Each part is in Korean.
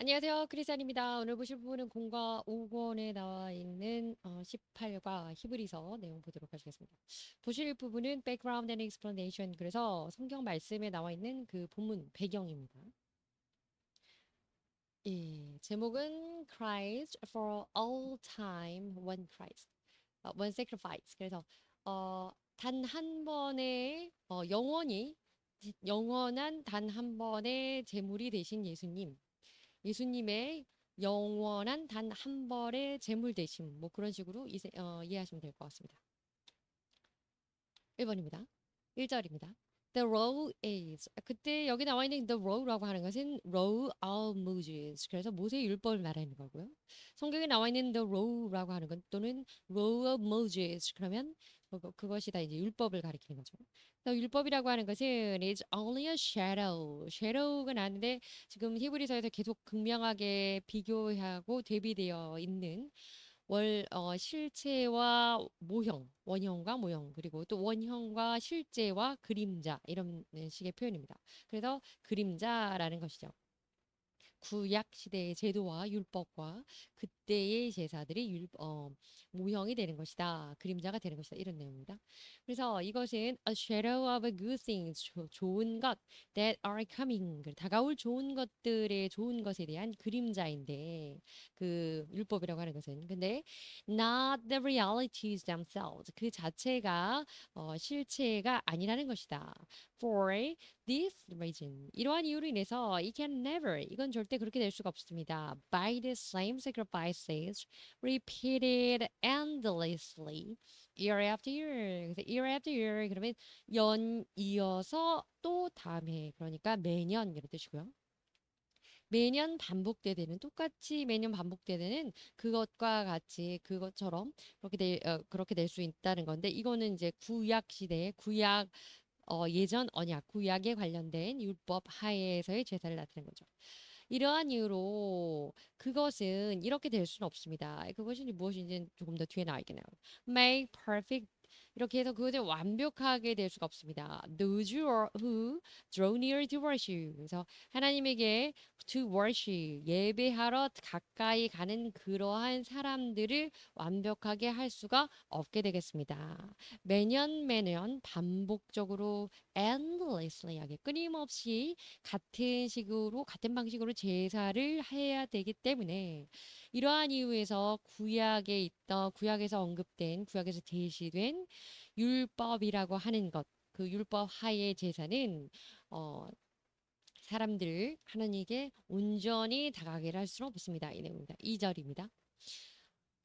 안녕하세요. 크리스찬입니다. 오늘 보실 부분은 공과 5권에 나와 있는 18과 히브리서 내용 보도록 하겠습니다. 보실 부분은 background and explanation. 그래서 성경 말씀에 나와 있는 그 본문 배경입니다. 예, 제목은 Christ for all time, one Christ, one sacrifice. 그래서 단 한 번의 영원한 단 한 번의 제물이 되신 예수님. 예수님의 영원한 단 한 벌의 제물 대심 뭐 그런 식으로 이해하시면 될 것 같습니다. 1번입니다. 1절입니다. The row is 그때 여기 나와 있는 the row라고 하는 것은 row of Moses 그래서 모세의 율법을 말하는 거고요. 성경에 나와 있는 the row라고 하는 건 또는 row of Moses 그러면 그것이 다 이제 율법을 가리키는 거죠. 율법이라고 하는 것은 is only a shadow. shadow가 나는데 지금 히브리서에서 계속 극명하게 비교하고 대비되어 있는 실체와 모형, 원형과 모형, 그리고 또 원형과 실제와 그림자, 이런 식의 표현입니다. 그래서 그림자라는 것이죠. 구약 시대의 제도와 율법과 그때의 제사들이 모형이 되는 것이다. 그림자가 되는 것이다. 이런 내용입니다. 그래서 이것은 a shadow of good things, 좋은 것 that are coming, 다가올 좋은 것들의 좋은 것에 대한 그림자인데 그 율법이라고 하는 것은 근데 not the realities themselves, 그 자체가 실체가 아니라는 것이다. For this reason, 이러한 이유로 인해서 it can never, 이건 절대 그렇게 될 수가 없습니다. By the same sacrifices repeated endlessly year after year. 그래서 year after year 그러면 연 이어서 또 다음 해, 그러니까 매년 이런 뜻이고요. 매년 반복되는 똑같이 매년 반복되는 그것과 같이 그것처럼 그렇게 될 수 있다는 건데 이거는 이제 구약 시대의 구약 예전 언약, 구약에 관련된 율법 하에서의 제사를 나타낸 거죠. 이러한 이유로 그것은 이렇게 될 수는 없습니다. 그것이 무엇인지 조금 더 뒤에 나와있겠네요. Make perfect 이렇게 해서 그것을 완벽하게 될 수가 없습니다. Those who draw near to worship. 그래서 하나님에게 to worship 예배하러 가까이 가는 그러한 사람들을 완벽하게 할 수가 없게 되겠습니다. 매년 매년 반복적으로 endlessly 하게 끊임없이 같은 식으로 같은 방식으로 제사를 해야 되기 때문에 이러한 이유에서 구약에서 언급된 구약에서 제시된 율법이라고 하는 것, 그 율법 하의 제사는 어, 사람들 하나님께 온전히 다가가게 할 수는 없습니다. 이 내용입니다. 2절입니다.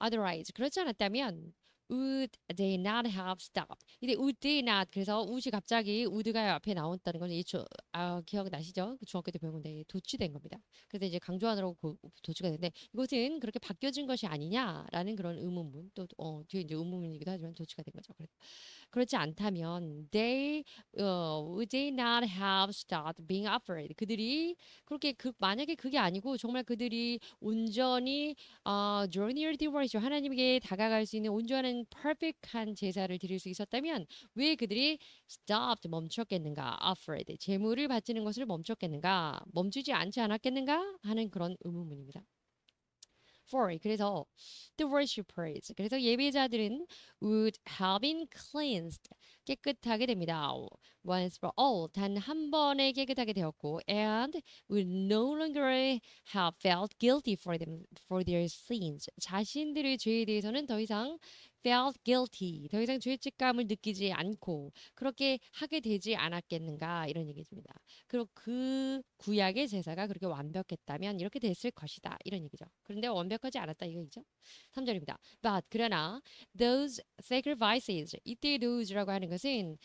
Otherwise 그렇지 않았다면 would they not have stopped. 이제 would they not 그래서 would 갑자기 would가 앞에 나온다는 건 기억나시죠? 그 중학교 때 배운 건데 도취된 겁니다. 그래서 이제 강조하느라고 도취가 되는데 이것은 그렇게 바뀌어진 것이 아니냐라는 그런 의문문 또 뒤에 이제 의문문이기도 하지만 도취가 된 거죠. 그렇지 않다면 would they not have stopped being offered. 그들이 그렇게 만약에 그게 아니고 정말 그들이 온전히 journey devotion 하나님께 다가갈 수 있는 온전한 perfect한 제사를 드릴 수 있었다면 왜 그들이 stopped 멈췄겠는가? offered 제물을 바치는 것을 멈췄겠는가? 멈추지 않지 않았겠는가? 하는 그런 의문문입니다. For 그래서 the worshippers 그래서 예배자들은 would have been cleansed 깨끗하게 됩니다. Once for all 단 한 번에 깨끗하게 되었고 and would no longer have felt guilty for their sins 자신들의 죄에 대해서는 더 이상 felt guilty 더 이상 죄책감을 느끼지 않고 그렇게 하게 되지 않았겠는가 이런 얘기입니다. 그리고 그 구약의 제사가 그렇게 완벽했다면 이렇게 됐을 것이다. 이런 얘기죠. 그런데 완벽하지 않았다 이거죠. 3절입니다. But 그러나 those sacrifices 이때 those라고 하는 것은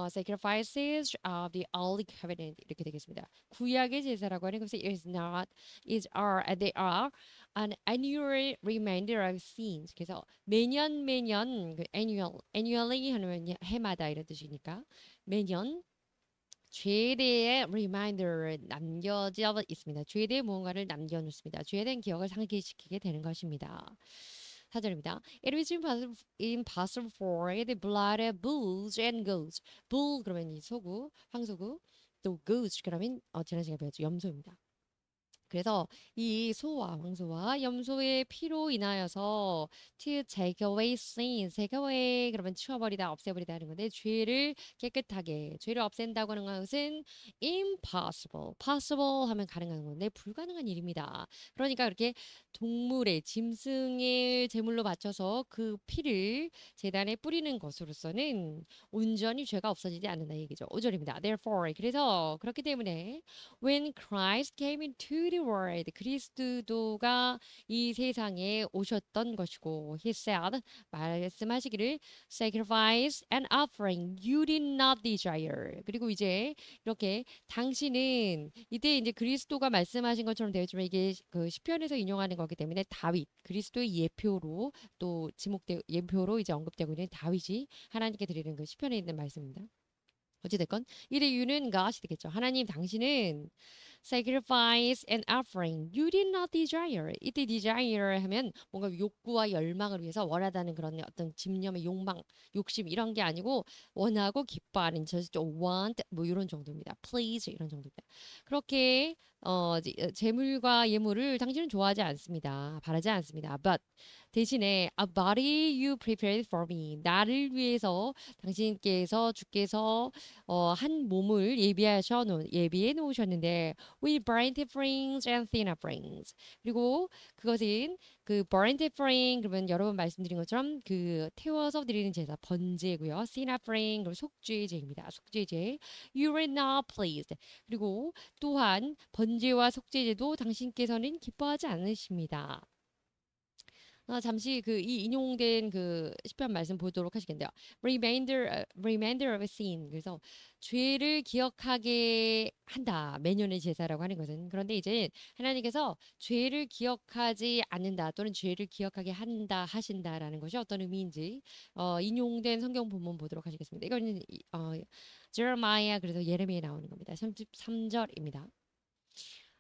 sacrifices of the old covenant 이렇게 되겠습니다. 구약의 제사라고 하는 것은 they are an annual reminder of sins. 그래서 매년 그 annually 하면 해마다 이런 뜻이니까 매년 죄에 대해 리마인더를 남겨져 있습니다. 죄에 대해 무언가를 남겨놓습니다. 죄에 대한 기억을 상기시키게 되는 것입니다. 4절입니다. It is impossible for the blood of bulls and goats. bull 그러면 이 소구, 황소구, 또 goats 그러면 지난 시간에 배웠죠. 염소입니다. 그래서 이 소와 황소와 염소의 피로 인하여서 to take away sins, take away 그러면 치워버리다, 없애버리다 하는 건데 죄를 깨끗하게 죄를 없앤다고 하는 것은 impossible, possible 하면 가능한 건데 불가능한 일입니다. 그러니까 그렇게 동물의 짐승의 제물로 바쳐서 그 피를 제단에 뿌리는 것으로서는 온전히 죄가 없어지지 않는다 얘기죠. 5절입니다. Therefore 그래서 그렇기 때문에 When Christ came into the world, 그리스도가 이 세상에 오셨던 것이고, He said, 말씀하시기를, Sacrifice and offering you did not desire. 그리고 이제 이렇게 당신은 이때 이제 그리스도가 말씀하신 것처럼 되어 있지만 이게 그 시편에서 인용하는 거기 때문에 다윗, 그리스도의 예표로 또 지목되 예표로 이제 언급되고 있는 다윗이 하나님께 드리는 그 시편에 있는 말씀입니다. 어찌됐건 이의 이유는 God이 되겠죠. 하나님 당신은 sacrifice and offering you did not desire. 이때 desire 하면 뭔가 욕구와 열망을 위해서 원하다는 그런 어떤 집념의 욕망, 욕심 이런 게 아니고 원하고 기뻐하는 just want 뭐 이런 정도입니다. please 이런 정도입니다. 그렇게 재물과 예물을 당신은 좋아하지 않습니다. 바라지 않습니다. But 대신에 a body you prepared for me. 나를 위해서 당신께서 주께서 한 몸을 예비해 놓으셨는데 with burnt offerings and sin offerings. 그리고 그것은 그 burnt offering 그러면 여러 번 말씀드린 것처럼 그 태워서 드리는 제사 번제고요. sin offering 그리고 속죄제입니다. 속죄제. You were not pleased. 그리고 또한 번제와 속죄제도 당신께서는 기뻐하지 않으십니다. 잠시 그 이 인용된 그 시편 말씀 보도록 하시겠는데요. Remainder of sin. 그래서 죄를 기억하게 한다. 매년의 제사라고 하는 것은. 그런데 이제 하나님께서 죄를 기억하지 않는다 또는 죄를 기억하게 한다 하신다라는 것이 어떤 의미인지 인용된 성경 본문 보도록 하시겠습니다. 이거는 제레마야 그래서 예레미야에 나오는 겁니다. 33절입니다.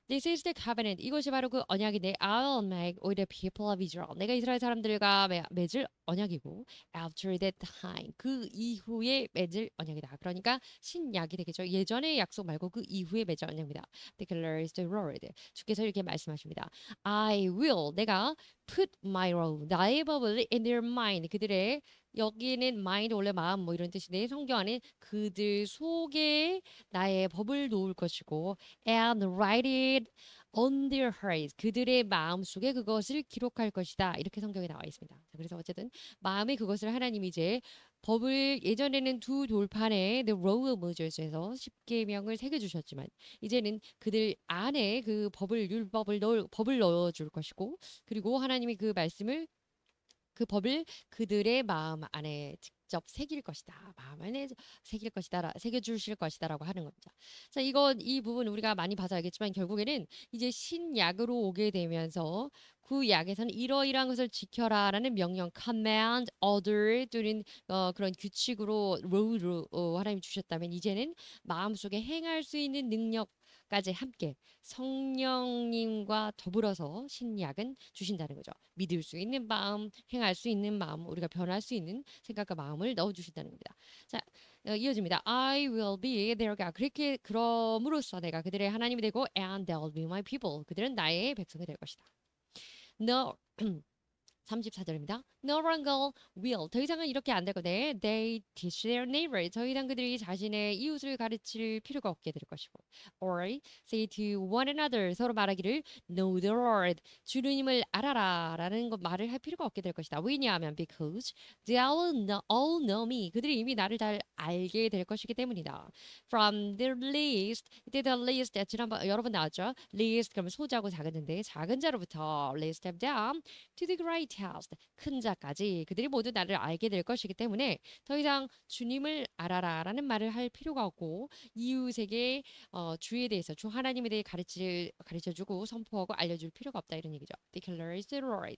This is the covenant. 이것이 바로 그 언약인데 I'll make with the people of Israel. 내가 이스라엘 사람들과 맺을 언약이고 after that time. 그 이후에 맺을 언약이다. 그러니까 신약이 되겠죠. 예전의 약속 말고 그 이후에 맺을 언약입니다. Declares the Lord. 주께서 이렇게 말씀하십니다. I will. 내가 put my law. 나의 법을 in their mind. 그들의 여기는 mind 원래 마음 뭐 이런 뜻인데 성경 안에 그들 속에 나의 법을 놓을 것이고 and write it on their hearts. 그들의 마음속에 그것을 기록할 것이다. 이렇게 성경에 나와 있습니다. 그래서 어쨌든 마음에 그것을 하나님이 이제 법을 예전에는 두 돌판에 The Law of Moses에서 십계명을 새겨 주셨지만 이제는 그들 안에 그 법을 넣어 줄 것이고 그리고 하나님이 그 법을 그들의 마음 안에 직접 새길 것이다. 마음 안에 새길 것이다. 새겨 주실 것이다라고 하는 겁니다. 자, 이 부분 우리가 많이 봐서 알겠지만 결국에는 이제 신약으로 오게 되면서 그 약에서는 이러이러한 것을 지켜라라는 명령, command, order 또는 그런 규칙으로 룰로 하나님이 주셨다면 이제는 마음속에 행할 수 있는 능력까지 함께 성령님과 더불어서 신약은 주신다는 거죠. 믿을 수 있는 마음, 행할 수 있는 마음, 우리가 변할 수 있는 생각과 마음을 넣어주신다는 겁니다. 자, 이어집니다. I will be their God. 그렇게 그럼으로써 내가 그들의 하나님이 되고 and they'll be my people. 그들은 나의 백성이 될 것이다. No. 34절입니다. No longer will. 더 이상은 이렇게 안 될 거네. They teach their neighbor. 더 이상 그들이 자신의 이웃을 가르칠 필요가 없게 될 것이고. Or say to one another. 서로 말하기를 Know the Lord. 주님을 알아라. 라는 것 말을 할 필요가 없게 될 것이다. 왜냐하면 because they all know me. 그들이 이미 나를 잘 알게 될 것이기 때문이다. From the least. 이때 the least 지난번 여러 번 나왔죠. least 그러면 소자고 작은데 작은 자로부터 least step down to the greatest 큰 자까지 그들이 모두 나를 알게 될 것이기 때문에 더 이상 주님을 알아라라는 말을 할 필요가 없고 이웃에게 주에 대해서 주 하나님에 대해 가르쳐주고 선포하고 알려줄 필요가 없다 이런 얘기죠. Declares the Lord.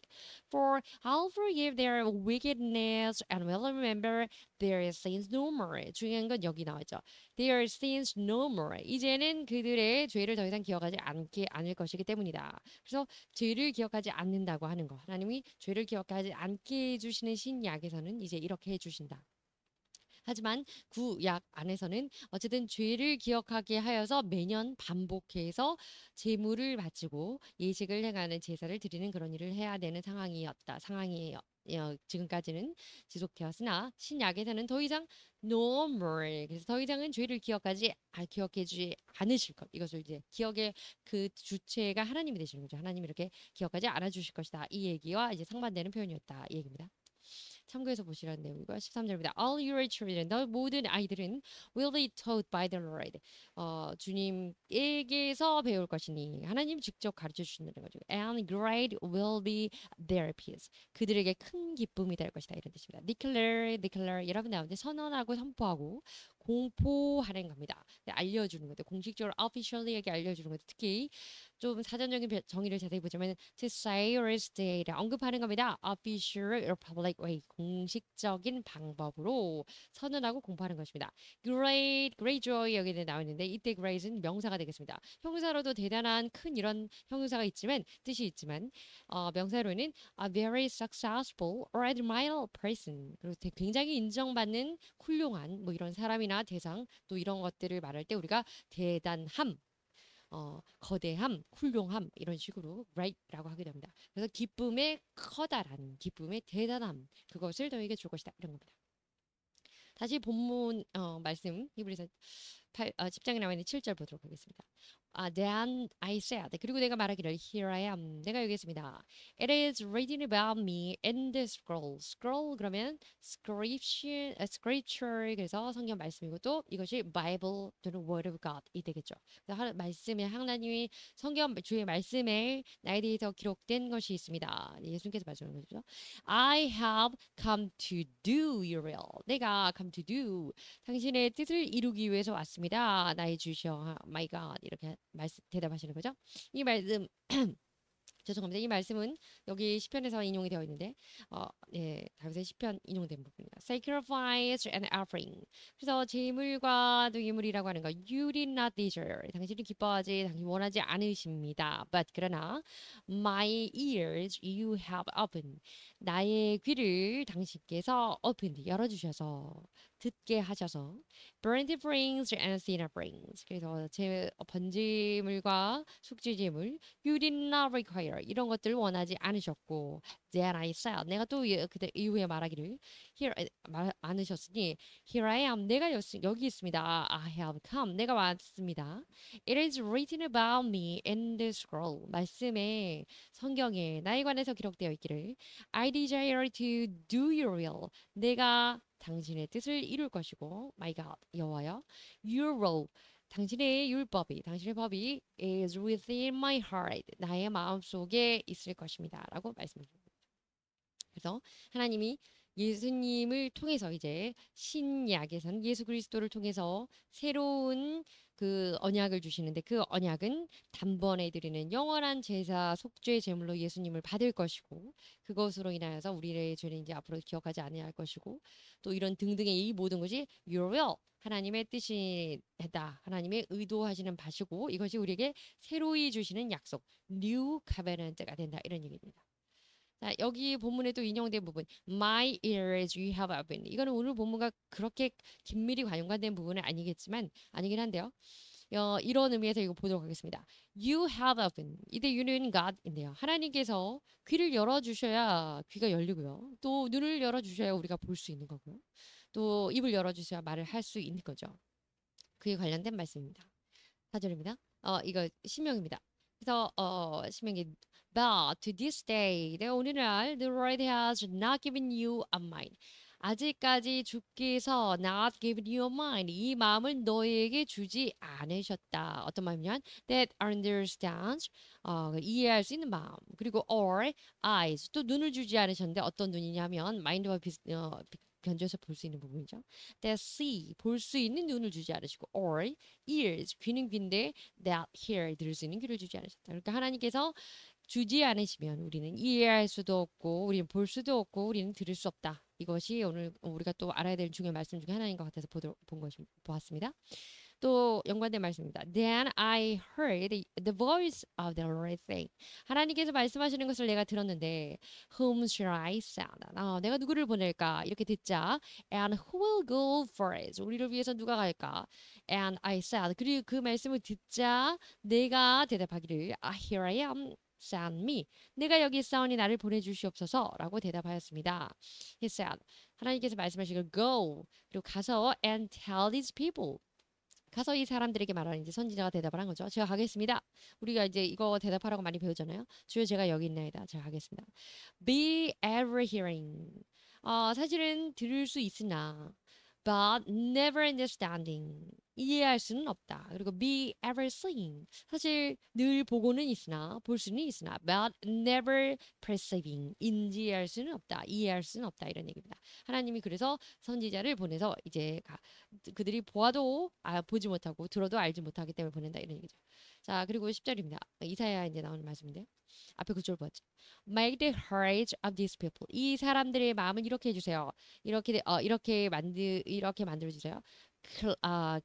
For I'll forgive their wickedness and will remember their sins no more. 중요한 건 여기 나와있죠. Their sins no more. 이제는 그들의 죄를 더 이상 기억하지 않을 것이기 때문이다. 그래서 죄를 기억하지 않는다고 하는 거. 하나님이 죄를 기억하지 않게 해주시는 신약에서는 이제 이렇게 해주신다. 하지만 구약 안에서는 어쨌든 죄를 기억하게 하여서 매년 반복해서 제물을 바치고 예식을 행하는 제사를 드리는 그런 일을 해야 되는 상황이 지금까지는 지속되었으나 신약에서는 더 이상 no more. 그래서 더 이상은 죄를 기억해주지 않으실 것. 이것을 이제 기억의 그 주체가 하나님이 되시는 거죠. 하나님이 이렇게 기억하지 않아 주실 것이다. 이 얘기와 이제 상반되는 표현이었다. 이 얘기입니다. 참고해서 보시라는 내용이고요. 13절입니다. All your children, 너 모든 아이들은 will be taught by the Lord. 주님에게서 배울 것이니 하나님 직접 가르쳐 주신다는 거죠. And great will be their peace. 그들에게 큰 기쁨이 될 것이다. 이런 뜻입니다. declare 여러분 나오는데 선언하고 선포하고 공포하는 겁니다. 네, 알려주는 것도 공식적으로 officially에게 알려주는 것도 특히 좀 사전적인 정의를 자세히 보자면 to say or state를 언급하는 겁니다. official or public way 공식적인 방법으로 선언하고 공포하는 것입니다. great joy 여기에 나와 있는데 이때 great은 명사가 되겠습니다. 형사로도 대단한 큰 이런 형용사가 있지만 뜻이 있지만 명사로는 a very successful or admired person 그리고 굉장히 인정받는 훌륭한 뭐 이런 사람이나 대상 또 이런 것들을 말할 때 우리가 대단함 거대함, 훌륭함 이런 식으로 great라고 하게 됩니다. 그래서 기쁨의 커다란, 기쁨의 대단함 그것을 너에게 줄 것이다 이런 겁니다. 다시 본문 말씀 히브리서 10장에 나와 있는 7절 보도록 하겠습니다. Then I said 그리고 내가 말하기를 Here I am 내가 여기 있습니다. It is written about me in the scroll. scroll 그러면 scripture 그래서 성경 말씀이고 또 이것이 Bible 또는 Word of God 이 되겠죠. 그래서 말씀에 하나님이 성경 주의 말씀에 나에 대해서 기록된 것이 있습니다. 예수님께서 말씀하는 거죠. I have come to do your will. 내가 come to do 당신의 뜻을 이루기 위해서 왔습니다. 나의 주시여, my God 이렇게 대답하시는 거죠. 이 말씀 죄송합니다. 이 말씀은 여기 시편에서 인용이 되어 있는데, 다윗의 시편 인용된 부분입니다. Sacrifice and offering. 그래서 제물과 또 예물이라고 하는 거, you did not desire. 당신이 기뻐하지, 당신이 원하지 않으십니다. But 그러나 my ears you have opened. 나의 귀를 당신께서 opened 열어주셔서 듣게 하셔서 burnt offerings and sin offerings. 그래서 제 번제물과 속죄제물 You did not require 이런 것들을 원하지 않으셨고 Then I said 내가 또 그때 이후에 말하기를 Here 말 않으셨으니 Here I am 내가 여기 있습니다. I have come 내가 왔습니다. It is written about me in the scroll 말씀에 성경에 나에 관해서 기록되어 있기를 I desire to do your will 내가 당신의 뜻을 이룰 것이고 My God 여호와여 Your will 당신의 율법이, 당신의 법이 is within my heart. 나의 마음속에 있을 것입니다. 라고 말씀드립니다. 그래서 하나님이 예수님을 통해서 이제 신약에서는 예수 그리스도를 통해서 새로운 그 언약을 주시는데 그 언약은 단번에 드리는 영원한 제사 속죄 제물로 예수님을 받을 것이고 그것으로 인하여서 우리의 죄는 이제 앞으로 기억하지 아니할 것이고 또 이런 등등의 이 모든 것이 your will 하나님의 뜻이다. 하나님의 의도하시는 바시고 이것이 우리에게 새로이 주시는 약속 new covenant가 된다. 이런 얘기입니다. 자, 여기 본문에도 인용된 부분 My ears you have opened 이거는 오늘 본문과 그렇게 긴밀히 관련된 부분은 아니긴 한데요. 이런 의미에서 이거 보도록 하겠습니다. You have opened 이때 you는 God인데요. 하나님께서 귀를 열어주셔야 귀가 열리고요. 또 눈을 열어주셔야 우리가 볼 수 있는 거고요. 또 입을 열어주셔야 말을 할 수 있는 거죠. 그에 관련된 말씀입니다. 4절입니다. 이거 신명입니다. 그래서 신명기 But to this day, 내가 오늘날 the Lord has not given you a mind. 아직까지 주께서 not given you a mind. 이 마음을 너에게 주지 않으셨다. 어떤 마음이냐? That understands. 이해할 수 있는 마음. 그리고 or eyes. 또 눈을 주지 않으셨는데 어떤 눈이냐면 mind와 견주해서 볼 수 있는 부분이죠. That see 볼 수 있는 눈을 주지 않으시고 or ears 귀는 귀인데 that hear 들을 수 있는 귀를 주지 않으셨다. 그러니까 하나님께서 주지 않으시면 우리는 이해할 수도 없고 우리는 볼 수도 없고 우리는 들을 수 없다. 이것이 오늘 우리가 또 알아야 될 중요한 말씀 중에 하나인 것 같아서 보았습니다. 또 연관된 말씀입니다. Then I heard the voice of the Lord saying. 하나님께서 말씀하시는 것을 내가 들었는데 Whom shall I send? 내가 누구를 보낼까? 이렇게 듣자 And who will go for us? 우리를 위해서 누가 갈까? And I said. 그리고 그 말씀을 듣자 내가 대답하기를 Here I am. Send me. 내가 여기 있사오니 나를 보내주시옵소서라고 대답하였습니다. He said. 하나님께서 말씀하시길 go. 그리고 가서 and tell these people. 가서 이 사람들에게 말하는 이제 선지자가 대답을 한 거죠. 제가 가겠습니다. 우리가 이제 이거 대답하라고 많이 배우잖아요. 주여 제가 여기 있나이다. 제가 가겠습니다. Be ever hearing. 사실은 들을 수 있으나 but never understanding. 이해할 수는 없다. 그리고 be ever seeing. 사실 늘 보고는 있으나 볼 수는 있으나 but never perceiving. 인지할 수는 없다. 이해할 수는 없다. 이런 얘기입니다. 하나님이 그래서 선지자를 보내서 이제 그들이 보아도 보지 못하고 들어도 알지 못하기 때문에 보낸다. 이런 얘기죠. 자, 그리고 10절입니다. 이사야 이제 나오는 말씀인데요. 앞에 9절 보았죠. Make the hearts of these people. 이 사람들의 마음을 이렇게 해주세요. 이렇게 만들어 주세요.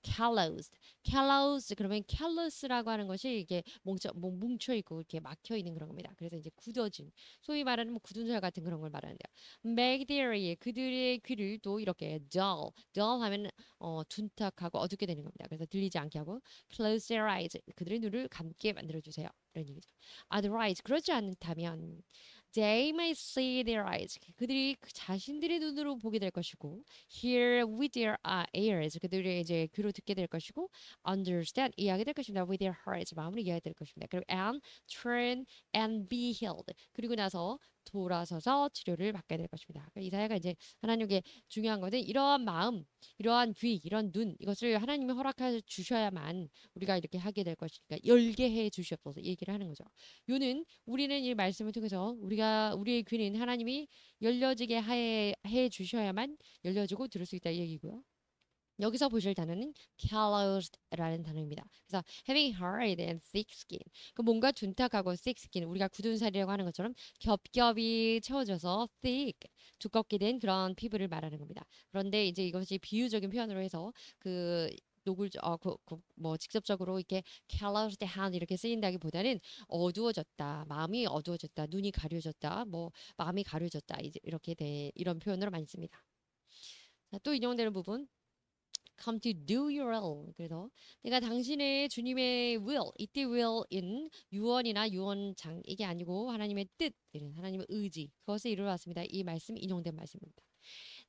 Calloused. Callous 그러면 callous라고 하는 것이 이게 뭉쳐 있고 이렇게 막혀 있는 그런 겁니다. 그래서 이제 굳어진 소위 말하는 뭐 굳은 살 같은 그런 걸 말하는데요. Make their ear 그들의 귀를 또 이렇게 dull 하면 둔탁하고 어둡게 되는 겁니다. 그래서 들리지 않게 하고 close their eyes 그들의 눈을 감게 만들어 주세요. 이런 얘기죠. Otherwise 그렇지 않다면 they may see their eyes. 그들이 자신들의 눈으로 보게 될 것이고, hear with their ears. 그들이 이제 귀로 듣게 될 것이고, understand 이해하게 될 것입니다. with their hearts 마음으로 이해하게 될 것입니다. 그리고 and turn and be healed. 그리고 나서 돌아서서 치료를 받게 될 것입니다. 그러니까 이사야가 이제 하나님께 중요한 것은 이러한 마음, 이러한 귀, 이런 눈 이것을 하나님이 허락해 주셔야만 우리가 이렇게 하게 될 것이니까 열게 해 주시옵소서 얘기를 하는 거죠. 요는 우리는 이 말씀을 통해서 우리의 귀는 하나님이 열려지게 해 주셔야만 열려지고 들을 수 있다 이 얘기고요. 여기서 보실 단어는 calloused라는 단어입니다. 그래서 having hard and thick skin. 그 뭔가 둔탁하고 thick skin, 우리가 굳은 살이라고 하는 것처럼 겹겹이 채워져서 thick, 두껍게 된 그런 피부를 말하는 겁니다. 그런데 이제 이것이 비유적인 표현으로 해서 그 뭐 직접적으로 이렇게 calloused hand 이렇게 쓰인다기보다는 어두워졌다, 마음이 어두워졌다, 눈이 가려졌다, 뭐 마음이 가려졌다 이제 이렇게 이런 표현으로 많이 씁니다. 자, 또 인용되는 부분. come to do your will. 그래서 내가 당신의 주님의 will, 이때 will인 유언이나 유언장 이게 아니고 하나님의 뜻, 하나님의 의지 그것을 이루어 왔습니다. 이 말씀 인용된 말씀입니다.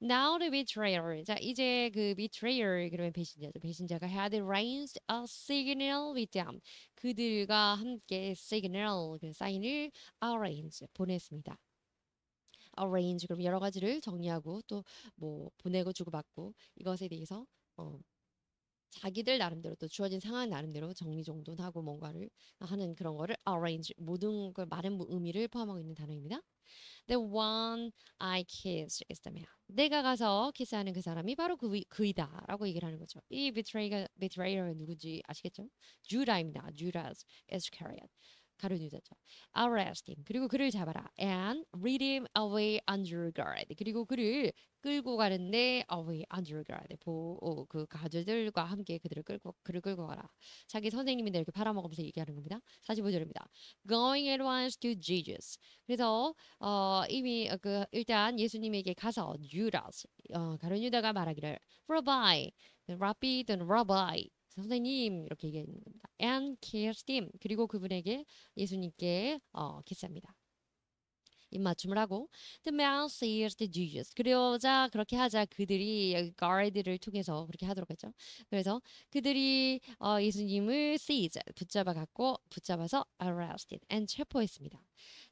Now the betrayer. 자, 이제 그 betrayer 그러면 배신자죠. 배신자가 had raised a signal with them. 그들과 함께 signal 그 사인을 arrange 보냈습니다. arrange 그럼 여러 가지를 정리하고 또 뭐 보내고 주고받고 이것에 대해서 자기들 나름대로 또 주어진 상황 나름대로 정리정돈하고 뭔가를 하는 그런 거를 arrange 모든 걸 많은 의미를 포함하고 있는 단어입니다. The one I kiss is the man. 내가 가서 키스하는 그 사람이 바로 그이다라고 얘기를 하는 거죠. 이 betrayer가 누구지 아시겠죠? 주다입니다. Judas Iscariot. 가룟 유다죠. Arrest him. 그리고 그를 잡아라. And lead him away under guard. 그리고 그를 끌고 가는데 away under guard. 그 가족들과 함께 그를 끌고 가라. 자기 선생님인데 이렇게 팔아먹으면서 얘기하는 겁니다. 45절입니다. Going at once to Jesus. 그래서 이미 일단 예수님에게 가서 유다스 가룟 유다가 말하기를 Rabbi, rabbi 또는 rabbi 선생님 이렇게 얘기하는 겁니다. And kissed him. 그리고 그분에게 예수님께 키스합니다. 입맞춤을 하고 the man seized Jesus. 그러자 그렇게 하자 그들이 guard를 통해서 그렇게 하도록 했죠. 그래서 그들이 예수님을 seize 붙잡아서 arrested and 체포했습니다.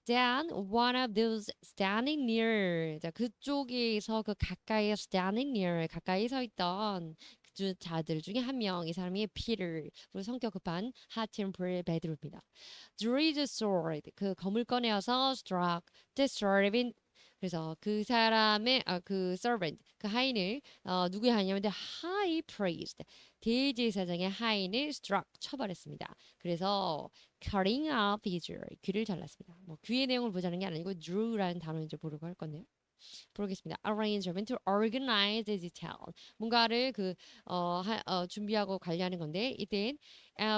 Then one of those standing near 자 그쪽에서 그 가까이 standing near 가까이 서 있던 자들 중에 한 명 이 사람이 Peter 그리고 성격 급한 hot temper 베드로입니다. Drew the sword 그 검을 꺼내어서 struck the servant 그래서 그 사람의 그 servant 그 하인을 누구의 하인이냐면 the high priest 대제사장의 하인을 struck 처벌했습니다. 그래서 cutting off his ear 귀를 잘랐습니다. 뭐 귀의 내용을 보자는 게 아니고 drew라는 단어 이제 보려고 할 건데요. 보겠습니다. arrangement to organize the detail. 뭔가를 준비하고 관리하는 건데 이땐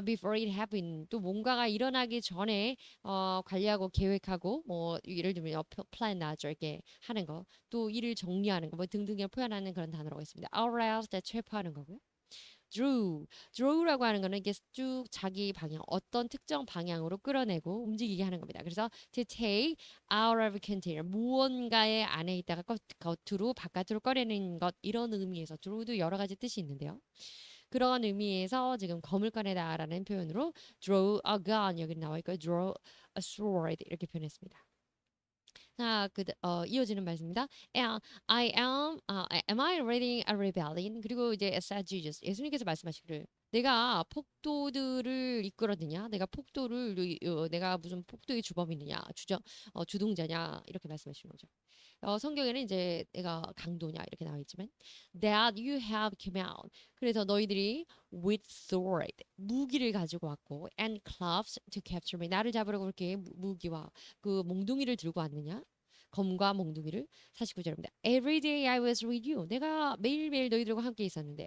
before it happen 또 뭔가가 일어나기 전에 관리하고 계획하고 뭐 예를 들면 plan 나죠 이렇게 하는 거 또 일을 정리하는 거 뭐 등등을 표현하는 그런 단어라고 있습니다. arouse 체포하는 거고요. draw라고 하는 거는 이게 쭉 자기 방향, 어떤 특정 방향으로 끌어내고 움직이게 하는 겁니다. 그래서 to take out of container, 무언가의 안에 있다가 겉으로 바깥으로 꺼내는 것 이런 의미에서 draw도 여러 가지 뜻이 있는데요. 그런 의미에서 지금 검을 꺼내다라는 표현으로 draw a gun 여기 나와 있고요. draw a sword 이렇게 표현했습니다. 자, 이어지는 말씀입니다. Am I reading a rebellion? 그리고 이제 said Jesus, 예수님께서 말씀하시기를 내가 폭도들을 이끌었느냐? 내가 무슨 폭도의 주범이느냐? 주동자냐? 이렇게 말씀하시는 거죠. 성경에는 이제 내가 강도냐 이렇게 나와 있지만 that you have come out. 그래서 너희들이 with sword 무기를 가지고 왔고 and clubs to capture me. 나를 잡으려고 그렇게 무기와 그 몽둥이를 들고 왔느냐? 검과 몽둥이를 49절입니다. Every day I was with you. 내가 매일매일 너희들과 함께 있었는데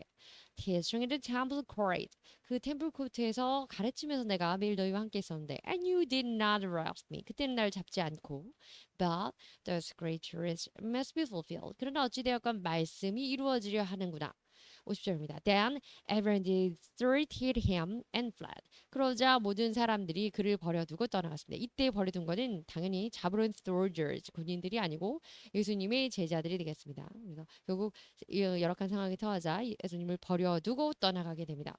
teaching in the temple court. 그 템플 코트에서 가르치면서 내가 매일 너희와 함께 있었는데 and you did not arrest me. 그때는 날 잡지 않고 but the scriptures must be fulfilled. 그러나 어찌되었건 말씀이 이루어지려 하는구나. 50절입니다. Then everyone deserted him and fled. 그러자 모든 사람들이 그를 버려두고 떠나갔습니다. 이때 버려둔 것은 당연히 잡으러 온 soldiers, 군인들이 아니고 예수님의 제자들이 되겠습니다. 그래서 결국 열악한 상황이 터하자 예수님을 버려두고 떠나가게 됩니다.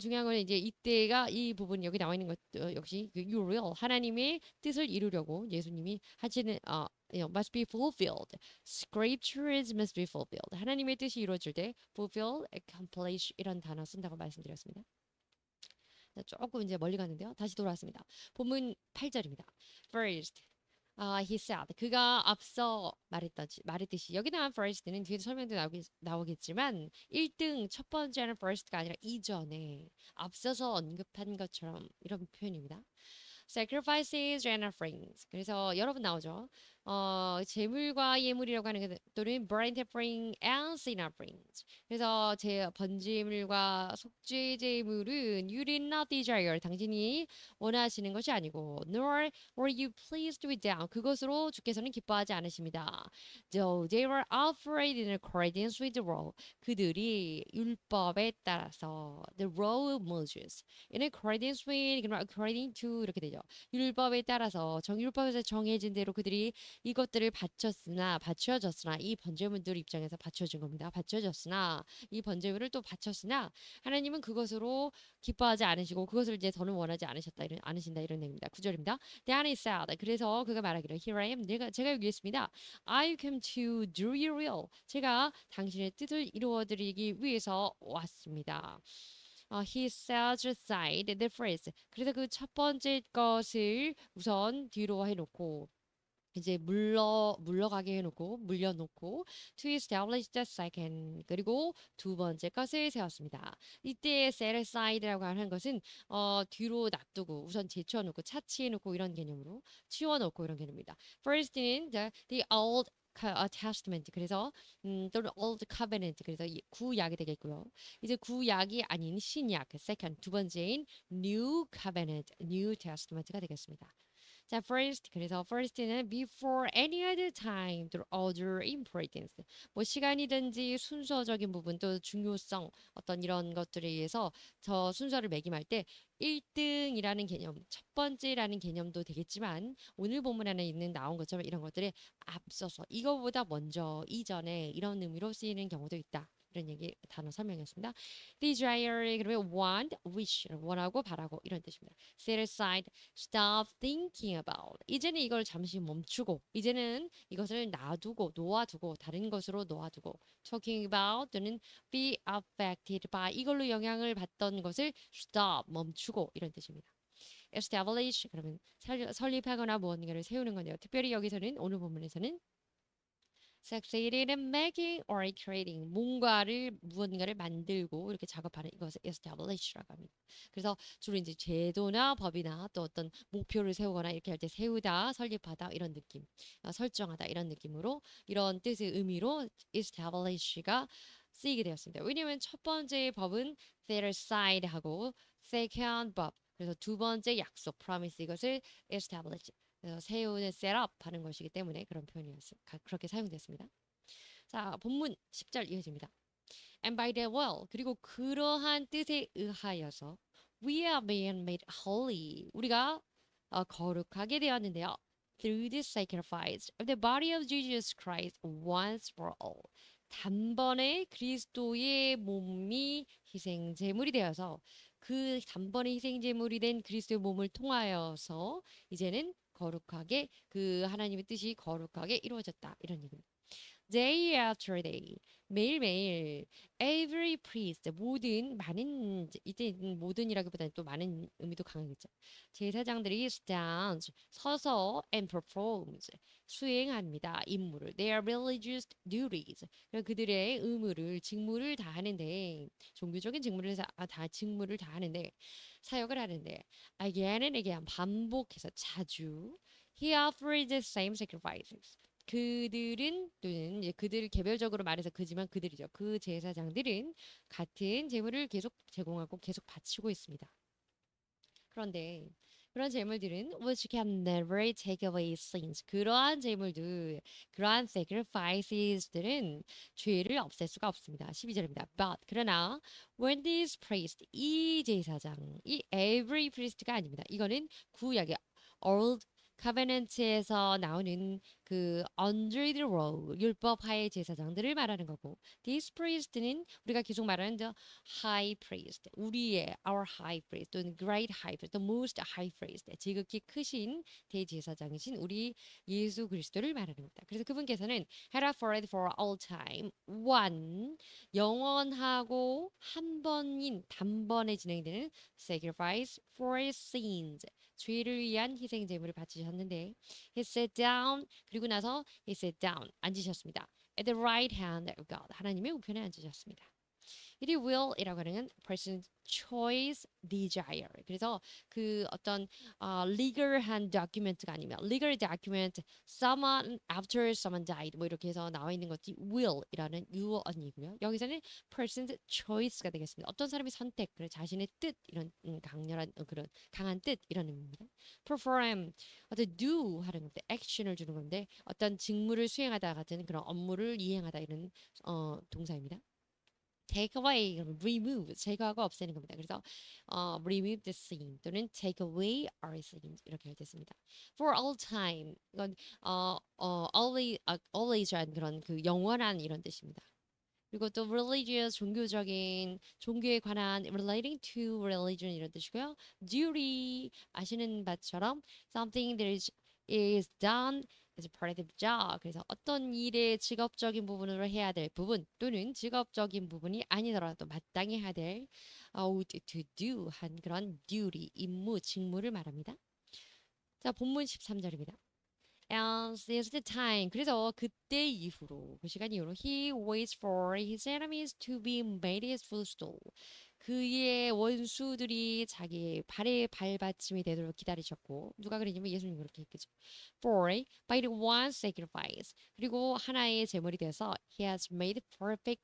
중요한 건 이제 이때가 이 부분 여기 나와 있는 것 역시 그 you will 하나님의 뜻을 이루려고 예수님이 하시는 must be fulfilled. Scriptures must be fulfilled. 하나님의 뜻이 이루어질 때 fulfill, accomplish 이런 단어 쓴다고 말씀드렸습니다. 조금 이제 멀리 갔는데요. 다시 돌아왔습니다. 본문 8절입니다. First, he said. 그가 앞서 말했듯이 여기 나온 first는 뒤에서 설명도 나오겠지만 1등 첫 번째는 first가 아니라 이전에 앞서서 언급한 것처럼 이런 표현입니다. Sacrifices and offerings. 그래서 여러 번 나오죠. 제물과 예물이라고 하는 게 또는 burnt offering and sin offerings. 그래서 제 번제물과 속죄 제물은 you did not desire. 당신이 원하시는 것이 아니고 nor were you pleased with them. 그것으로 주께서는 기뻐하지 않으십니다. Though they were offered in accordance with the law. 그들이 율법에 따라서 the law of Moses. In accordance with, according to 이렇게 되죠. 율법에 따라서 율법에서 정해진 대로 그들이 이것들을 바쳐졌으나 이 번제물들 입장에서 바쳐진 겁니다. 바쳐졌으나 이 번제물을 또 바쳤으나 하나님은 그것으로 기뻐하지 않으시고 그것을 이제 더는 원하지 않으신다 이런 얘기입니다. 9절입니다. Then he said. 그래서 그가 말하기를 Here I am. 제가 여기 있습니다. I came to do your will. 제가 당신의 뜻을 이루어드리기 위해서 왔습니다. He set aside the first. 그래서 그 첫 번째 것을 우선 뒤로 해놓고 이제 물러가게 해놓고 물려놓고 to establish the second 그리고 두 번째 것을 세웠습니다. 이때 set aside라고 하는 것은 뒤로 놔두고 우선 제쳐놓고 차치해놓고 이런 개념으로 치워놓고 이런 개념입니다. First는 the old Testament 그래서 또는 Old Covenant 그래서 구약이 되겠고요. 이제 구약이 아닌 신약 second 두 번째인 New Covenant New Testament가 되겠습니다. 자, 그래서 first는 before any other time through order importance. 뭐 시간이든지 순서적인 부분 또 중요성 어떤 이런 것들에 의해서 저 순서를 매김할 때 1등이라는 개념, 첫 번째라는 개념도 되겠지만 오늘 본문 안에 나온 것처럼 이런 것들에 앞서서 이거보다 먼저 이전에 이런 의미로 쓰이는 경우도 있다. 이런 얘기 단어 설명이었습니다. desire 그러면 want, wish 원하고 바라고 이런 뜻입니다. set aside, stop thinking about. 이제는 이걸 잠시 멈추고 이제는 이것을 놓아두고 다른 것으로 놓아두고 talking about 또는 be affected by 이걸로 영향을 받던 것을 stop 멈추고 이런 뜻입니다. establish 그러면 설립하거나 무언가를 세우는 건데요. 특별히 여기서는 오늘 본문에서는 succeeded in making or creating 무언가를 만들고 이렇게 작업하는 이것을 establish라고 합니다. 그래서 주로 이제 제도나 법이나 또 어떤 목표를 세우거나 이렇게 할 때 세우다, 설립하다 이런 느낌, 설정하다 이런 느낌으로 이런 뜻의 의미로 establish가 쓰이게 되었습니다. 왜냐하면 첫 번째 법은 set aside 하고 second 법 그래서 두 번째 약속 promise 이것을 establish 세우는 set up 하는 것이기 때문에 그런 표현이었습니다. 그렇게 사용됐습니다. 자, 본문 10절 이어집니다. And by the will 그리고 그러한 뜻에 의하여서 we are being made holy 우리가 거룩하게 되었는데요. Through the sacrifice of the body of Jesus Christ once for all. 단번에 그리스도의 몸이 희생 제물이 되어서 그 단번에 희생 제물이 된 그리스도의 몸을 통하여서 이제는 거룩하게 그 하나님의 뜻이 거룩하게 이루어졌다 이런 얘기입니다. Day after day 매일매일 every priest 많은 이때 모든이라기보다는 또 많은 의미도 강하겠죠. 제사장들이 stands 서서 and performs 수행합니다. 임무를 their religious duties 그들의 의무를 직무를 다 하는데 종교적인 직무를 다 하는데 사역을 하는데 again and again 반복해서 자주 he offers the same sacrifices 그들은 또는 이제 그들 개별적으로 말해서 그지만 그들이죠. 그 제사장들은 같은 제물을 계속 제공하고 계속 바치고 있습니다. 그런데 그런 제물들은 which can never take away sins. 그러한 제물들, 그러한 sacrifices들은 죄를 없앨 수가 없습니다. 12절입니다. But 그러나 when this priest 이 제사장, 이 every priest가 아닙니다. 이거는 구약의 old covenant에서 나오는 그 under the law 율법하의 제사장들을 말하는 거고 this priest는 우리가 계속 말하는 the high priest 우리의 our high priest 또는 great high priest the most high priest 지극히 크신 대제사장이신 우리 예수 그리스도를 말하는 겁니다. 그래서 그분께서는 had offered for all time one 영원하고 한 번인 단번에 진행되는 sacrifice for sins 죄를 위한 희생 제물을 바치셨는데 he sat down 그리고 나서 he sat down 앉으셨습니다. at the right hand of God 하나님의 우편에 앉으셨습니다. It will이라고 하는 person's choice desire. 그래서 그 어떤 legal한 document가 아니면 legal document someone after someone died 뭐 이렇게 해서 나와 있는 것이 will이라는 유언이고요. 여기서는 person's choice가 되겠습니다. 어떤 사람이 선택, 그래 자신의 뜻 이런 강렬한 그런 강한 뜻 이런 의미입니다. perform 어떤 do 하는 건데 action을 주는 건데 어떤 직무를 수행하다 같은 그런 업무를 이행하다 이런 동사입니다. take away, remove, 제거하고 없애는 겁니다. 그래서 remove the sin 또는 take away our sins 이렇게 됐습니다. For all time 이건 always란 그런 그 영원한 이런 뜻입니다. 그리고 또 religious 종교에 관한 relating to religion 이런 뜻이고요. duty 아시는 바처럼 something that is done as part of the job. 그래서 어떤 일의 직업적인 부분으로 해야 될 부분 또는 직업적인 부분이 아니더라도 마땅히 해야 될 to do 한 그런 duty 임무 직무를 말합니다. 자 본문 13절입니다. And since the time 그래서 그때 이후로 그 시간 이후로 he waits for his enemies to be made his footstool 그의 원수들이 자기의 발의 발받침이 되도록 기다리셨고 누가 그러냐면 예수님 그렇게 했겠죠. For by the one sacrifice 그리고 하나의 제물이 되어서 he has made perfect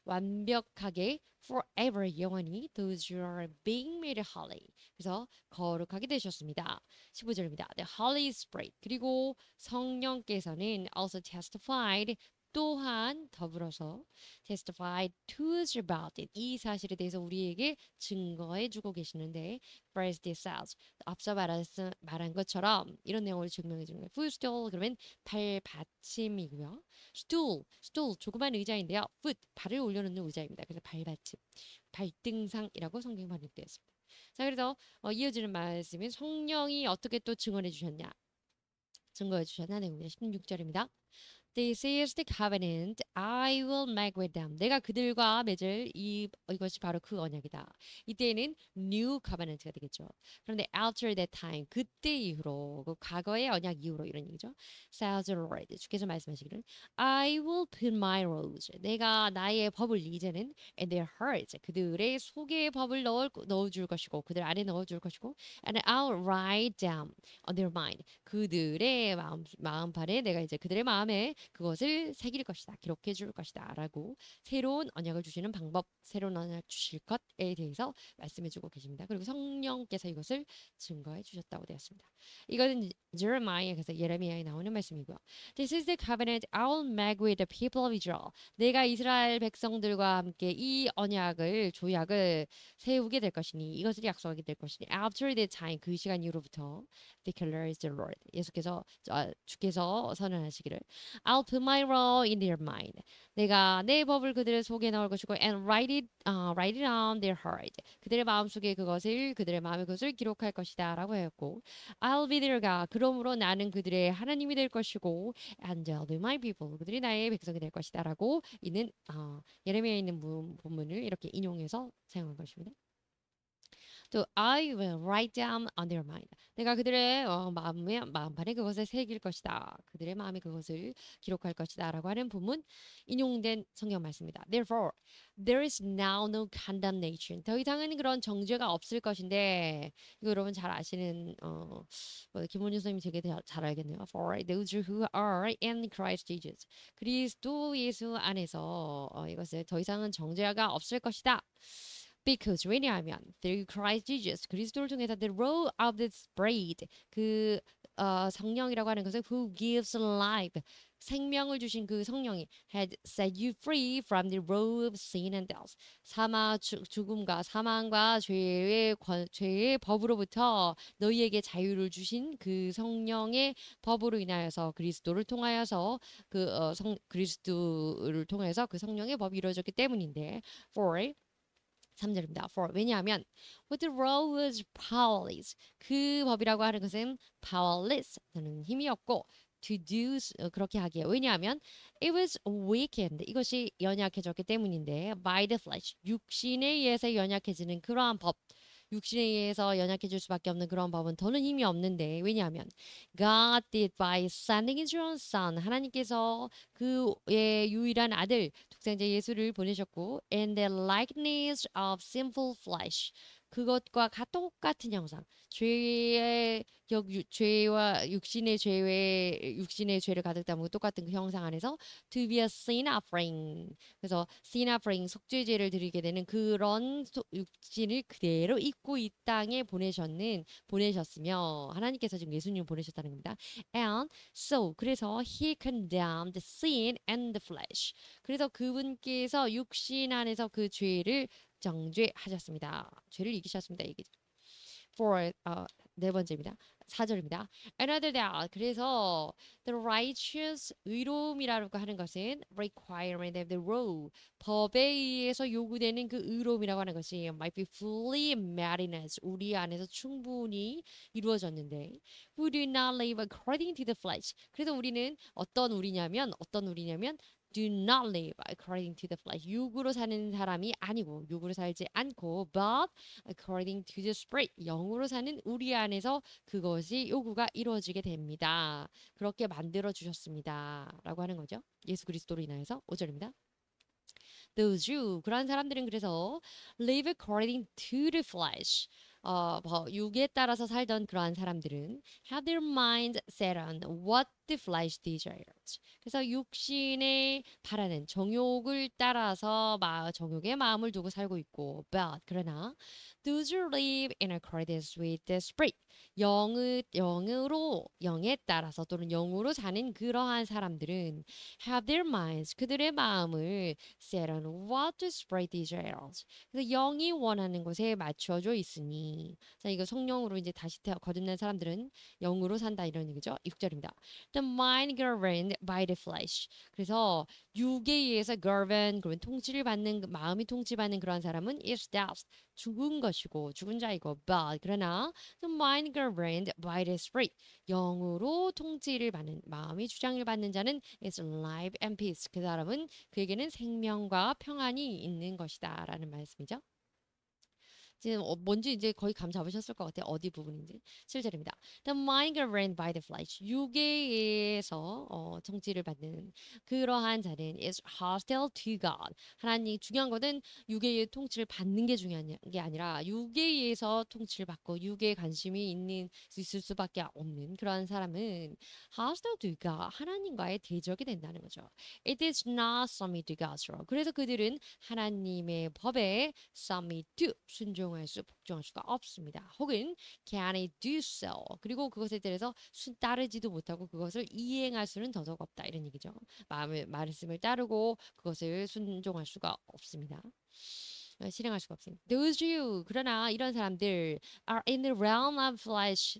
완벽하게 forever 영원히 those who are being made holy 그래서 거룩하게 되셨습니다. 15절입니다. The Holy Spirit 그리고 성령께서는 also testified 또한 더불어서 testified to us about it 이 사실에 대해서 우리에게 증거해 주고 계시는데 first it says 앞서 말한 것처럼 이런 내용을 증명해 주는 거예요. footstool 그러면 발받침이고요. stool 조그만 의자인데요. foot 발을 올려놓는 의자입니다. 그래서 발받침 발등상이라고 성경 번역되어 있습니다. 자 그래서 이어지는 말씀은 성령이 어떻게 또 증언해 주셨냐 증거해 주셨나 내용입니다. 16절입니다. This is the covenant I will make with them. 내가 그들과 맺을 이것이 바로 그 언약이다. 이때는 new covenant가 되겠죠. 그런데 after that time, 그때 이후로, 그 과거의 언약 이후로 이런 얘기죠. Says the Lord. 주께서 말씀하시기를 I will put my rules. 내가 나의 법을 이제는 in their hearts. 그들의 속에 법을 넣어줄 것이고 그들 안에 넣어줄 것이고 and I'll write down on their mind. 그들의 마음판에 내가 이제 그들의 마음에 그것을 새길 것이다. 기록해 줄 것이다. 라고 새로운 언약을 주시는 방법, 새로운 언약 주실 것에 대해서 말씀해 주고 계십니다. 그리고 성령께서 이것을 증거해 주셨다고 되었습니다. 이것은 제레미야에서 예레미야에 나오는 말씀이고요. This is the covenant I'll make with the people of Israel. 내가 이스라엘 백성들과 함께 이 언약을 조약을 세우게 될 것이니 이것을 약속하게 될 것이니 after that time 그 시간 이후로부터 declares the Lord. 주께서 선언하시기를 I'll put my law in their mind. 내가 내 법을 그들의 속에 넣을 것이고 and write it on their heart. 그들의 마음속에 그들의 마음에 그것을 기록할 것이다라고 하였고 I'll be their God. 그러므로 나는 그들의 하나님이 될 것이고 and they'll be my people. 그들이 나의 백성이 될 것이다라고 있는 예레미야에 있는 본문을 이렇게 인용해서 사용한 것입니다. 또 I will write down on their mind. 내가 그들의 마음판에 그것을 새길 것이다. 그들의 마음에 그것을 기록할 것이다라고 하는 부분 인용된 성경 말씀입니다. Therefore, there is now no condemnation. 더 이상은 그런 정죄가 없을 것인데 이거 여러분 잘 아시는 김원준 선생님이 되게 잘 알겠네요. For those who are in Christ Jesus. 그리스도 예수 안에서 이것을 더 이상은 정죄가 없을 것이다. Because 왜냐하면 through Christ Jesus 그리스도를 통해서 the road of the Spirit 그 성령이라고 하는 것은 who gives life 생명을 주신 그 성령이 had set you free from the road of sin and death 죽음과 사망과 죄의 법으로부터 너희에게 자유를 주신 그 성령의 법으로 인하여서 그리스도를 통하여서 그리스도를 통해서 그 성령의 법이 이루어졌기 때문인데 for 3절입니다. For 왜냐하면 what the law was powerless 그 법이라고 하는 것은 powerless 는 힘이 없고 to do 그렇게 하기에 왜냐하면 it was weakened 이것이 연약해졌기 때문인데 by the flesh 육신에 의해서 연약해지는 그러한 법 육신에 의해서 연약해질 수밖에 없는 그런 법은 더는 힘이 없는데 왜냐하면 God did by sending His own Son 하나님께서 그의 유일한 아들 독생자 예수를 보내셨고 in the likeness of sinful flesh 그것과 똑같은 형상 죄와 육신의 죄를 가득 담고 똑같은 그 형상 안에서 to be a sin offering 그래서 sin offering 속죄제를 드리게 되는 그런 육신을 그대로 입고 이 땅에 보내셨으며 하나님께서 지금 예수님을 보내셨다는 겁니다. And so 그래서 he condemned sin and the flesh. 그래서 그분께서 육신 안에서 그 죄를 정죄하셨습니다. 죄를 이기셨습니다. 이게 for 네 번째입니다. 4절입니다. Another that 그래서 the righteous 의로움이라고 하는 것은 requirement of the law 법에 의해서 요구되는 그 의로움이라고 하는 것이 might be fully met in us 우리 안에서 충분히 이루어졌는데 we do not live according to the flesh 그래서 우리는 어떤 우리냐면 do not live according to the flesh. 육으로 사는 사람이 아니고 육으로 살지 않고 but according to the spirit. 영으로 사는 우리 안에서 그것이 요구가 이루어지게 됩니다. 그렇게 만들어 주셨습니다. 라고 하는 거죠. 예수 그리스도로 인하여서 5절입니다. Those who 그런 사람들은 그래서 live according to the flesh. 육에 따라서 살던 그러한 사람들은 have their mind set on what the flesh desires. 그래서 육신의 바라는 정욕을 따라서 정욕의 마음을 두고 살고 있고 but 그러나 those who live in accordance with the spirit 영에 따라서 또는 영으로 사는 그러한 사람들은 have their minds 그들의 마음을 set on what the spirit desires. 그래서 영이 원하는 것에 맞춰져 있으니 자 이거 성령으로 이제 다시 거듭난 사람들은 영으로 산다 이런 얘기죠. 6절입니다. the mind governed by the flesh. 그래서 육에 의해서 govern, 그러면 통치를 받는 마음이 통치받는 그런 사람은 is death, 죽은 것이고 죽은 자이고 but 그러나 the mind governed by the spirit, 영으로 통치를 받는 마음이 주장을 받는 자는 is life and peace. 그 사람은 그에게는 생명과 평안이 있는 것이다라는 말씀이죠. 지금 뭔지 이제 거의 감 잡으셨을 것 같아요. 어디 부분인지. 7절입니다. The mind governed by the flesh. 육에서 정치를 받는 그러한 자는 is hostile to God. 하나님 중요한 것은 육의 통치를 받는 게 중요한 게 아니라 육에 의해서 통치를 받고 육에 관심이 있을 수밖에 없는 그러한 사람은 hostile to God. 하나님과의 대적이 된다는 거죠. It is not submit to God's law. 그래서 그들은 하나님의 법에 submit to 순종할 복종할 수가 없습니다. 혹은 can it do so? 그리고 그것에 대해서 따르지도 못하고 그것을 이행할 수는 더더욱 없다 이런 얘기죠. 말씀을 따르고 그것을 순종할 수가 없습니다. 실행할 수가 없습니다. Those you 그러나 이런 사람들 are in the realm of flesh.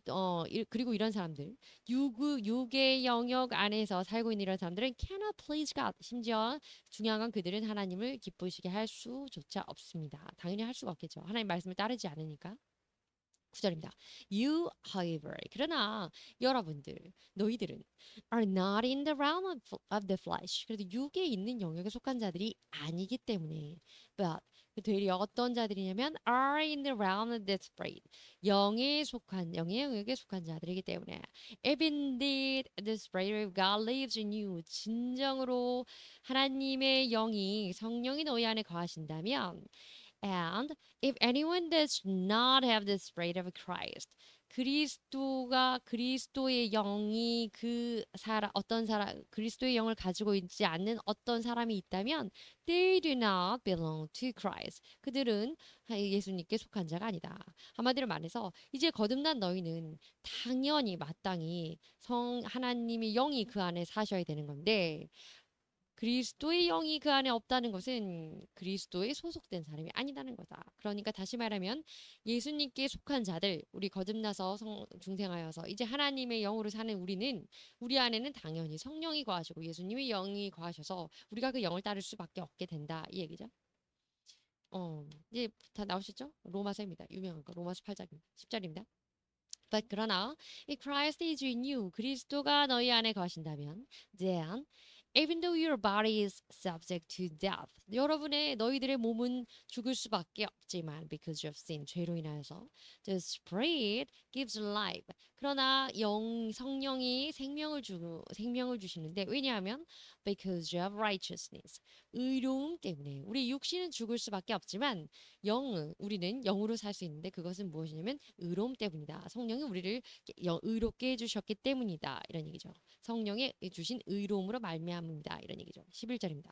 그리고 이런 사람들 육의 영역 안에서 살고 있는 이런 사람들은 cannot please God. 심지어 중요한 건 그들은 하나님을 기쁘시게 할 수조차 없습니다. 당연히 할 수가 없겠죠. 하나님 말씀을 따르지 않으니까. 9절입니다. You, however, 그러나 여러분들, 너희들은 are not in the realm of the flesh. 그래도 육에 있는 영역에 속한 자들이 아니기 때문에, but 되려 어떤 자들이냐면 are in the realm of the spirit. 영의 영역에 속한 자들이기 때문에 if indeed the spirit of God lives in you. 진정으로 하나님의 영이 성령이 너희 안에 거하신다면 And if anyone does not have the spirit of Christ, 그리스도의 영이 그리스도의 영을 가지고 있지 않는 어떤 사람이 있다면 they do not belong to Christ. 그들은 예수님께 속한 자가 아니다. 한마디로 말해서 이제 거듭난 너희는 당연히 마땅히 하나님의 영이 그 안에 사셔야 되는 건데 그리스도의 영이 그 안에 없다는 것은 그리스도에 소속된 사람이 아니다는 거다. 그러니까 다시 말하면 예수님께 속한 자들, 우리 거듭나서 중생하여서 이제 하나님의 영으로 사는 우리는 우리 안에는 당연히 성령이 거하시고 예수님의 영이 거하셔서 우리가 그 영을 따를 수밖에 없게 된다. 이 얘기죠. 이제 다 나오셨죠? 로마서입니다. 유명한 거. 로마서 8장입니다. 10절입니다. But 그러나 if Christ is in you, 그리스도가 너희 안에 거하신다면 then even though your body is subject to death, 너희들의 몸은 죽을 수밖에 없지만 because of sin, 죄로 인하여서 the Spirit gives life. 그러나 성령이 생명을 주시는데 왜냐하면 because of righteousness, 의로움 때문에 우리 육신은 죽을 수밖에 없지만 우리는 영으로 살 수 있는데 그것은 무엇이냐면 의로움 때문이다. 성령이 우리를 의롭게 해주셨기 때문이다. 이런 얘기죠. 성령의 주신 의로움으로 말미암습니다. 이런 얘기죠. 11절입니다.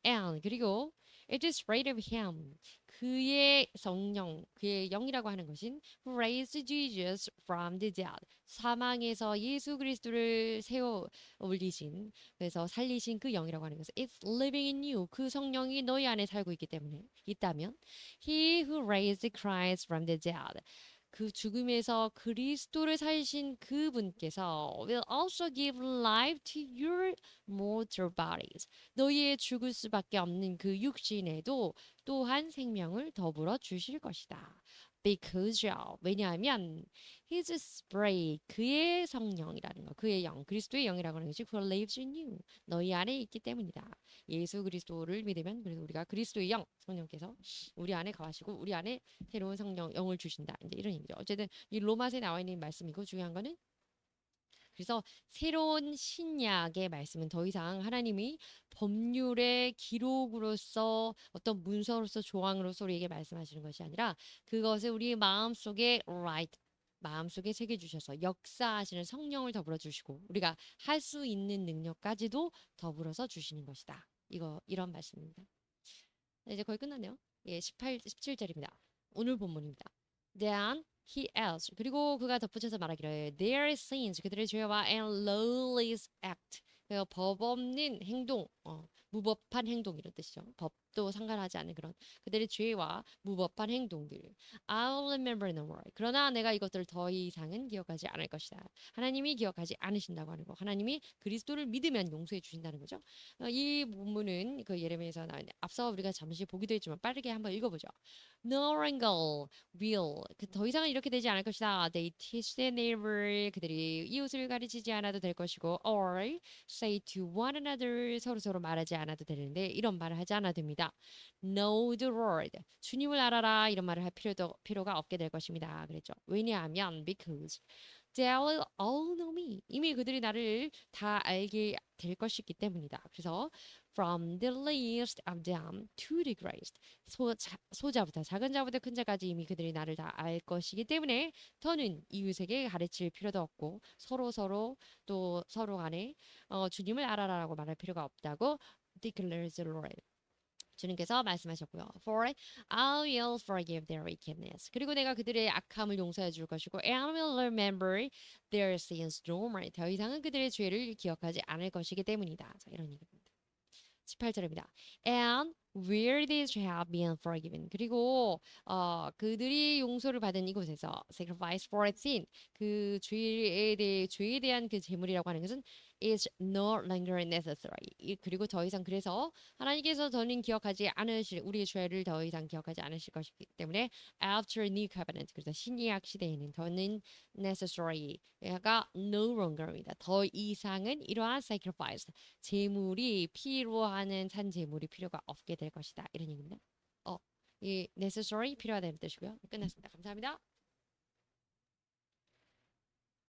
And 그리고 it is right of him. 그의 성령, 그의 영이라고 하는 것인 who raised Jesus from the dead. 사망에서 예수 그리스도를 세워 올리신, 그래서 살리신 그 영이라고 하는 것은 it's living in you. 그 성령이 너희 안에 살고 있기 때문에 있다면 he who raised Christ from the dead. 그 죽음에서 그리스도를 살리신 그분께서 will also give life to your mortal bodies. 너희의 죽을 수밖에 없는 그 육신에도 또한 생명을 더불어 주실 것이다. Because of, 왜냐하면 His Spirit, 그의 성령이라는 거, 그의 영, 그리스도의 영이라고 하는 것이 그걸 lives in you, 너희 안에 있기 때문이다. 예수 그리스도를 믿으면 그래서 우리가 그리스도의 영, 성령께서 우리 안에 거하시고 우리 안에 새로운 성령, 영을 주신다. 이제 이런 얘기죠. 어쨌든 이 로마서에 나와 있는 말씀이고 중요한 거는 그래서 새로운 신약의 말씀은 더 이상 하나님이 법률의 기록으로서 어떤 문서로서 조항으로서 우리에게 말씀하시는 것이 아니라 그것을 우리 마음속에 마음속에 새겨 주셔서 역사하시는 성령을 더불어 주시고 우리가 할 수 있는 능력까지도 더불어서 주시는 것이다. 이런 말씀입니다. 이제 거의 끝났네요. 예, 17절입니다. 오늘 본문입니다. Then he else 그리고 그가 덧붙여서 말하기를 their sins 그들의 죄와 and lawless act 법 없는 행동 무법한 행동 이런 뜻이죠. 또 상관하지 않는 그런 그들의 죄와 무법한 행동들. I'll remember no more. 그러나 내가 이것들을 더 이상은 기억하지 않을 것이다. 하나님이 기억하지 않으신다고 하는 거. 하나님이 그리스도를 믿으면 용서해 주신다는 거죠. 이 본문은 그 예레미야에서 나온 앞서 우리가 잠시 보기도 했지만 빠르게 한번 읽어보죠. No longer will. 더 이상은 이렇게 되지 않을 것이다. They teach their neighbor. 그들이 이웃을 가르치지 않아도 될 것이고, or say to one another. 서로 말하지 않아도 되는데 이런 말을 하지 않아도 됩니다. Know the Lord. 주님을 알아라. 이런 말을 할 필요가 없게 될 것입니다. 그랬죠. 왜냐하면 because they all know me. 이미 그들이 나를 다 알게 될 것이기 때문이다. 그래서 from the least of them to the greatest. 소자부터 작은 자부터 큰 자까지 이미 그들이 나를 다 알 것이기 때문에 더는 이웃에게 가르칠 필요도 없고 또 서로 간에 주님을 알아라라고 말할 필요가 없다고 declares the Lord. 주님께서 말씀하셨고요. For I will forgive their wickedness. 그리고 내가 그들의 악함을 용서해 줄 것이고 and will remember their sins no more. 더 이상은 그들의 죄를 기억하지 않을 것이기 때문이다. 자, 이런 얘기입니다. 18절입니다. And where these have been forgiven. 그리고 그들이 용서를 받은 이곳에서 sacrifice for sin. 그 죄에 대한 그 제물이라고 하는 것은 is no longer necessary. 그리고 더 이상 그래서 하나님께서 더는 기억하지 않으실 우리의 죄를 더 이상 기억하지 않으실 것이기 때문에 after new covenant 그래서 신약 시대에는 더는 necessary가 no longer 입니다. 더 이상은 이러한 sacrifice 재물이 필요하는 산 재물이 필요가 없게 될 것이다. 이런 얘기입니다. 이 necessary 필요하다는 뜻이고요. 끝났습니다. 감사합니다.